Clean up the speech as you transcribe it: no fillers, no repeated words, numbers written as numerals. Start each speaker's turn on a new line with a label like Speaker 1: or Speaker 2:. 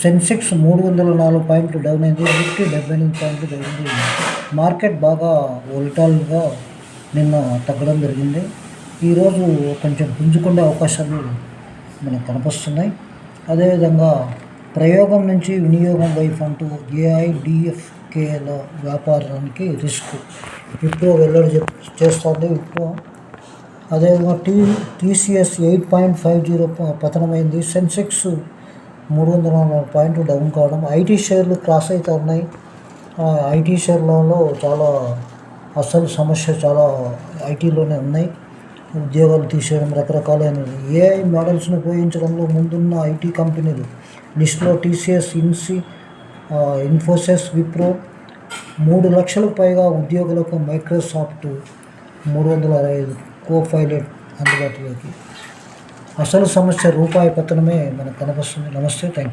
Speaker 1: సెన్సెక్స్ 304 పాయింట్లు డౌన్ అయింది. నిఫ్టీ 78 పాయింట్లు జరిగింది. మార్కెట్ బాగా వోల్టాల్గా నిన్న తగ్గడం జరిగింది. ఈరోజు కొంచెం పుంజుకునే అవకాశాలు మనకు కనిపిస్తున్నాయి. అదేవిధంగా ప్రయోగం నుంచి వినియోగం వైపు అంటూ ఏఐడిఎఫ్కేల వ్యాపారానికి రిస్క్ విప్రో వెల్లడి చేస్తుంది. విప్రో అదేవిధంగా టీసీఎస్ 8.50 పతనమైంది. సెన్సెక్స్ 304 పాయింట్లు డౌన్ కావడం. ఐటీ షేర్లు క్రాస్ అవుతూ ఉన్నాయి. ఐటీ షేర్లలో చాలా అసలు సమస్య చాలా ఐటీలోనే ఉన్నాయి. ఉద్యోగాలు తీసేయడం రకరకాలైన ఏఐ మోడల్స్ను ఉపయోగించడంలో ముందున్న ఐటీ కంపెనీలు లిస్టులో టీసీఎస్, ఇన్ఫోసిస్, విప్రో. 3 లక్షలకు పైగా ఉద్యోగులకు మైక్రోసాఫ్ట్ 365 కోపైలట్ అందుబాటులోకి. అసలు సమస్య రూపాయి పతనమే మనకు కనిపిస్తుంది. నమస్తే, థ్యాంక్ యూ.